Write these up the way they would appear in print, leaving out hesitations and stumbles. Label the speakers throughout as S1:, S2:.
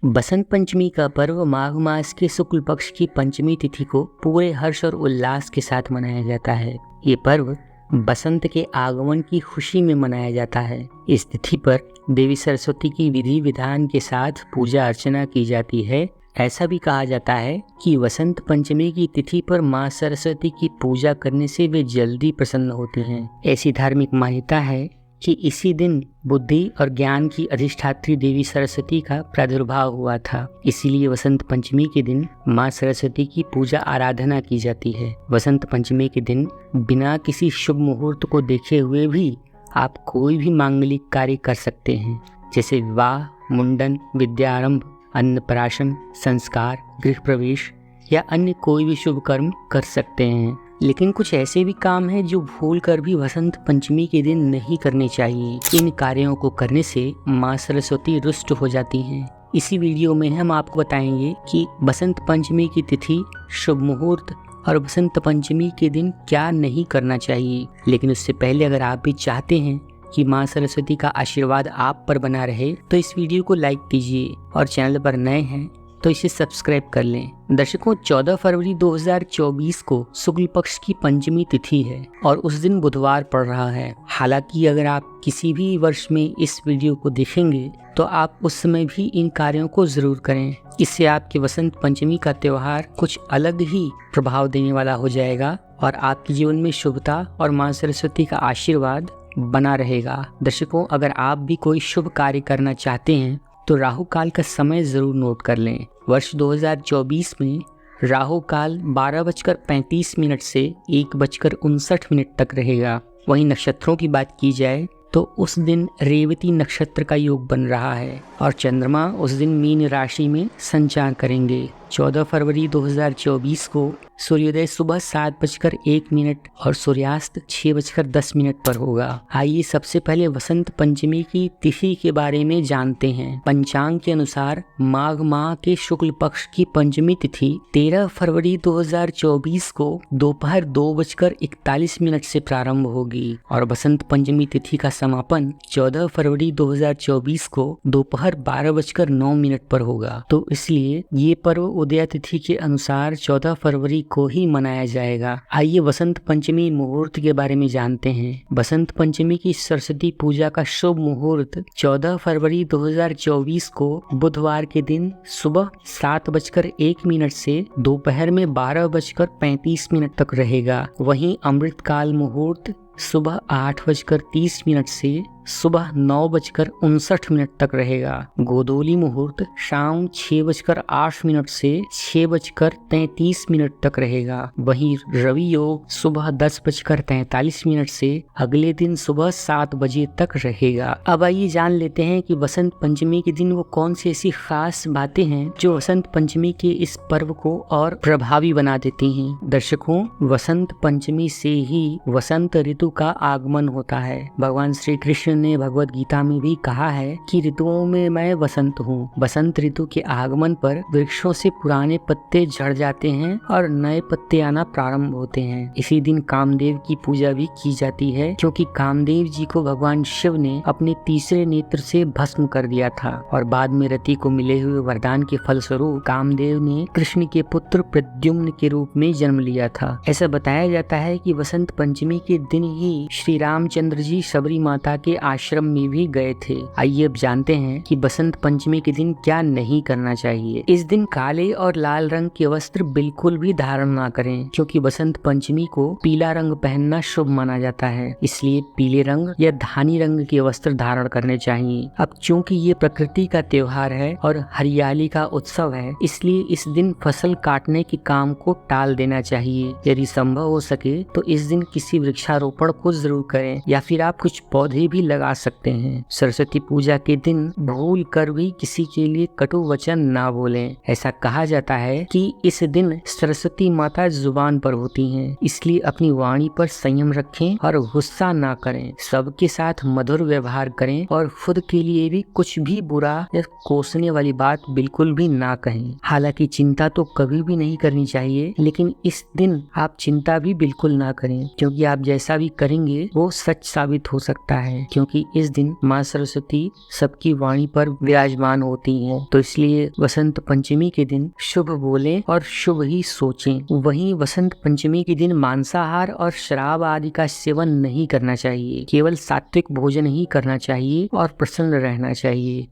S1: बसंत पंचमी का पर्व माघ मास के शुक्ल पक्ष की पंचमी तिथि को पूरे हर्ष और उल्लास के साथ मनाया जाता है। ये पर्व बसंत के आगमन की खुशी में मनाया जाता है। इस तिथि पर देवी सरस्वती की विधि विधान के साथ पूजा अर्चना की जाती है। ऐसा भी कहा जाता है कि वसंत पंचमी की तिथि पर मां सरस्वती की पूजा करने से वे जल्दी प्रसन्न होती हैं। ऐसी धार्मिक मान्यता है कि इसी दिन बुद्धि और ज्ञान की अधिष्ठात्री देवी सरस्वती का प्रादुर्भाव हुआ था। इसीलिए वसंत पंचमी के दिन मां सरस्वती की पूजा आराधना की जाती है। वसंत पंचमी के दिन बिना किसी शुभ मुहूर्त को देखे हुए भी आप कोई भी मांगलिक कार्य कर सकते हैं, जैसे विवाह, मुंडन, विद्यारंभ, अन्नप्राशन, संस्कार, गृह प्रवेश या अन्य कोई भी शुभ कर्म कर सकते हैं। लेकिन कुछ ऐसे भी काम हैं जो भूल कर भी वसंत पंचमी के दिन नहीं करने चाहिए। इन कार्यों को करने से मां सरस्वती रुष्ट हो जाती हैं। इसी वीडियो में हम आपको बताएंगे कि बसंत पंचमी की तिथि, शुभ मुहूर्त और बसंत पंचमी के दिन क्या नहीं करना चाहिए। लेकिन उससे पहले अगर आप भी चाहते हैं कि मां सरस्वती का आशीर्वाद आप पर बना रहे तो इस वीडियो को लाइक कीजिए और चैनल पर नए हैं तो इसे सब्सक्राइब कर लें। दर्शकों, 14 फरवरी 2024 को शुक्ल पक्ष की पंचमी तिथि है और उस दिन बुधवार पड़ रहा है। हालांकि अगर आप किसी भी वर्ष में इस वीडियो को देखेंगे तो आप उस समय भी इन कार्यों को जरूर करें। इससे आपके वसंत पंचमी का त्योहार कुछ अलग ही प्रभाव देने वाला हो जाएगा और आपके जीवन में शुभता और मां सरस्वती का आशीर्वाद बना रहेगा। दर्शकों, अगर आप भी कोई शुभ कार्य करना चाहते हैं तो राहु काल का समय जरूर नोट कर लें। वर्ष 2024 में राहु काल 12:35 से 1:59 तक रहेगा। वहीं नक्षत्रों की बात की जाए तो उस दिन रेवती नक्षत्र का योग बन रहा है और चंद्रमा उस दिन मीन राशि में संचार करेंगे। 14 फरवरी 2024 को सूर्योदय सुबह 7:01 और सूर्यास्त 6:10 पर होगा। आइए सबसे पहले वसंत पंचमी की तिथि के बारे में जानते हैं। पंचांग के अनुसार माघ माह के शुक्ल पक्ष की पंचमी तिथि 13 फरवरी 2024 को दोपहर 2:41 से प्रारंभ होगी और बसंत पंचमी तिथि का समापन 14 फरवरी 2024 को दोपहर 12:09 पर होगा। तो इसलिए ये पर्व उदया तिथि के अनुसार 14 फरवरी को ही मनाया जाएगा। आइए वसंत पंचमी मुहूर्त के बारे में जानते हैं। बसंत पंचमी की सरस्वती पूजा का शुभ मुहूर्त 14 फरवरी 2024 को बुधवार के दिन सुबह 7:01 से दोपहर में 12:35 तक रहेगा। वहीं अमृतकाल मुहूर्त सुबह 8:30 से सुबह 9:59 तक रहेगा। गोधूली मुहूर्त शाम 6:08 से 6:33 तक रहेगा। वहीं रवि योग सुबह 10:43 से अगले दिन सुबह 7 बजे तक रहेगा। अब आइए जान लेते हैं कि वसंत पंचमी के दिन वो कौन सी ऐसी खास बातें हैं जो वसंत पंचमी के इस पर्व को और प्रभावी बना देती हैं। दर्शकों, वसंत पंचमी से ही वसंत ऋतु का आगमन होता है। भगवान श्री कृष्ण ने भगवत गीता में भी कहा है कि ऋतुओं में मैं वसंत हूँ। बसंत ऋतु के आगमन पर वृक्षों से पुराने पत्ते झड़ जाते हैं और नए पत्ते आना प्रारंभ होते हैं। इसी दिन कामदेव की पूजा भी की जाती है, क्योंकि कामदेव जी को भगवान शिव ने अपने तीसरे नेत्र से भस्म कर दिया था और बाद में रति को मिले हुए वरदान के फलस्वरूप कामदेव ने कृष्ण के पुत्र प्रद्युम्न के रूप में जन्म लिया था। ऐसा बताया जाता है कि वसंत पंचमी के दिन ही श्री रामचंद्र जी शबरी माता के आश्रम में भी गए थे। आइए अब जानते हैं कि बसंत पंचमी के दिन क्या नहीं करना चाहिए। इस दिन काले और लाल रंग के वस्त्र बिल्कुल भी धारण ना करें, क्योंकि बसंत पंचमी को पीला रंग पहनना शुभ माना जाता है। इसलिए पीले रंग या धानी रंग के वस्त्र धारण करने चाहिए। अब चूंकि ये प्रकृति का त्योहार है और हरियाली का उत्सव है, इसलिए इस दिन फसल काटने के काम को टाल देना चाहिए। यदि संभव हो सके तो इस दिन किसी वृक्षारोपण को जरूर करें या फिर आप कुछ पौधे भी लगा सकते हैं। सरस्वती पूजा के दिन भूल कर भी किसी के लिए कटु वचन ना बोलें। ऐसा कहा जाता है कि इस दिन सरस्वती माता जुबान पर होती हैं, इसलिए अपनी वाणी पर संयम रखें और गुस्सा ना करें। सबके साथ मधुर व्यवहार करें और खुद के लिए भी कुछ भी बुरा या कोसने वाली बात बिल्कुल भी ना कहें। हालांकि चिंता तो कभी भी नहीं करनी चाहिए, लेकिन इस दिन आप चिंता भी बिल्कुल ना करें, क्योंकि आप जैसा भी करेंगे वो सच साबित हो सकता है। क्योंकि इस दिन माँ सरस्वती सबकी वाणी पर विराजमान होती हैं। तो इसलिए वसंत पंचमी के दिन शुभ बोलें और शुभ ही सोचें। वहीं वसंत पंचमी के दिन मांसाहार और शराब आदि का सेवन नहीं करना चाहिए, केवल सात्विक भोजन ही करना चाहिए और प्रसन्न रहना चाहिए।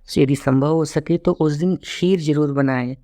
S1: यदि संभव हो सके तो उस दिन खीर जरूर बनाएं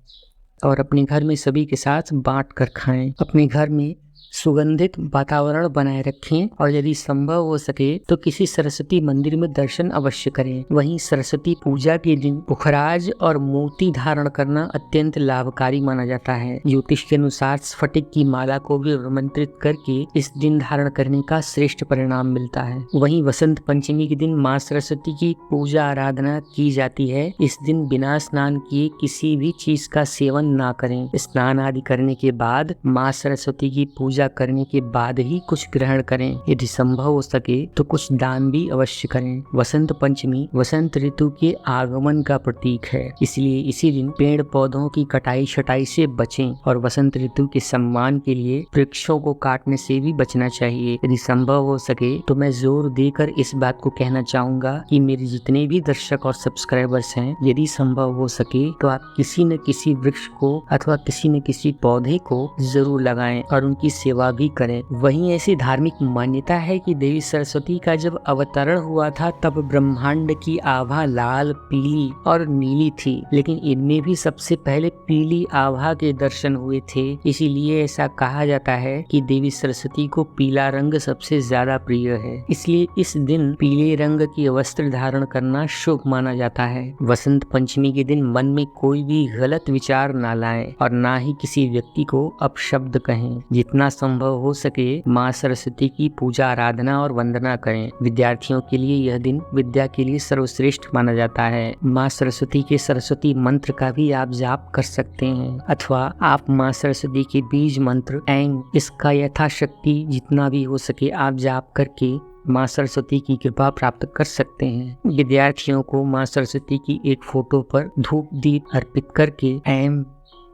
S1: और अपने घर में सभी के साथ बांट कर खाएं। अपने घर में सुगंधित वातावरण बनाए रखें और यदि संभव हो सके तो किसी सरस्वती मंदिर में दर्शन अवश्य करें। वहीं सरस्वती पूजा के दिन पुखराज और मोती धारण करना अत्यंत लाभकारी माना जाता है। ज्योतिष के अनुसार स्फटिक की माला को भी आमंत्रित करके इस दिन धारण करने का श्रेष्ठ परिणाम मिलता है। वहीं वसंत पंचमी के दिन माँ सरस्वती की पूजा आराधना की जाती है। इस दिन बिना स्नान किए किसी भी चीज का सेवन ना करें। स्नान आदि करने के बाद माँ सरस्वती की पूजा करने के बाद ही कुछ ग्रहण करें। यदि संभव हो सके तो कुछ दान भी अवश्य करें। वसंत पंचमी वसंत ऋतु के आगमन का प्रतीक है, इसलिए इसी दिन पेड़ पौधों की कटाई छटाई से बचें और वसंत ऋतु के सम्मान के लिए वृक्षों को काटने से भी बचना चाहिए। यदि संभव हो सके तो मैं जोर देकर इस बात को कहना चाहूंगा कि मेरे जितने भी दर्शक और सब्सक्राइबर्स हैं, यदि संभव हो सके तो आप किसी न किसी वृक्ष को अथवा किसी न किसी पौधे को जरूर लगाएं और उनकी सेवा भी करें। वहीं ऐसी धार्मिक मान्यता है कि देवी सरस्वती का जब अवतरण हुआ था तब ब्रह्मांड की आभा लाल, पीली और नीली थी, लेकिन इनमें भी सबसे पहले पीली आभा के दर्शन हुए थे। इसीलिए ऐसा कहा जाता है कि देवी सरस्वती को पीला रंग सबसे ज्यादा प्रिय है, इसलिए इस दिन पीले रंग की वस्त्र धारण करना शुभ माना जाता है। वसंत पंचमी के दिन मन में कोई भी गलत विचार ना लाएं और ना ही किसी व्यक्ति को अपशब्द कहें। जितना संभव हो सके माँ सरस्वती की पूजा आराधना और वंदना करें। विद्यार्थियों के लिए यह दिन विद्या के लिए सर्वश्रेष्ठ माना जाता है। माँ सरस्वती के सरस्वती मंत्र का भी आप जाप कर सकते हैं अथवा आप माँ सरस्वती के बीज मंत्र ऐं इसका यथाशक्ति जितना भी हो सके आप जाप करके माँ सरस्वती की कृपा प्राप्त कर सकते हैं। विद्यार्थियों को माँ सरस्वती की एक फोटो पर धूप दीप अर्पित करके ऐं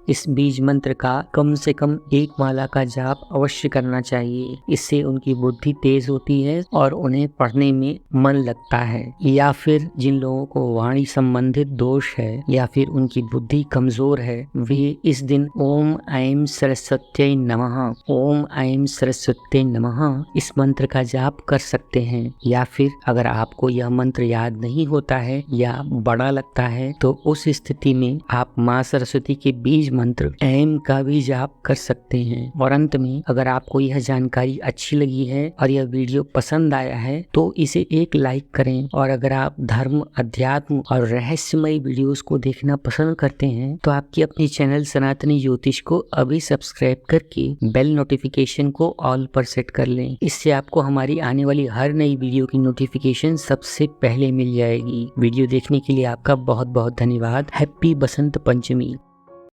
S1: इस बीज मंत्र का कम से कम एक माला का जाप अवश्य करना चाहिए। इससे उनकी बुद्धि तेज होती है और उन्हें पढ़ने में मन लगता है। या फिर जिन लोगों को वाणी संबंधित दोष है या फिर उनकी बुद्धि कमजोर है, वे इस दिन ओम ऐं सरस्वत्यै नमः, ओम ऐं सरस्वत्यै नमः इस मंत्र का जाप कर सकते हैं। या फिर अगर आपको यह मंत्र याद नहीं होता है या बड़ा लगता है तो उस स्थिति में आप माँ सरस्वती के बीज मंत्र ऐं का भी जाप कर सकते हैं। और अंत में अगर आपको यह जानकारी अच्छी लगी है और यह वीडियो पसंद आया है तो इसे एक लाइक करें। और अगर आप धर्म, अध्यात्म और रहस्यमय वीडियोस को देखना पसंद करते हैं तो आपके अपने चैनल सनातनी ज्योतिष को अभी सब्सक्राइब करके बेल नोटिफिकेशन को ऑल पर सेट कर लें। इससे आपको हमारी आने वाली हर नई वीडियो की नोटिफिकेशन सबसे पहले मिल जाएगी। वीडियो देखने के लिए आपका बहुत बहुत धन्यवाद। हैप्पी बसंत पंचमी।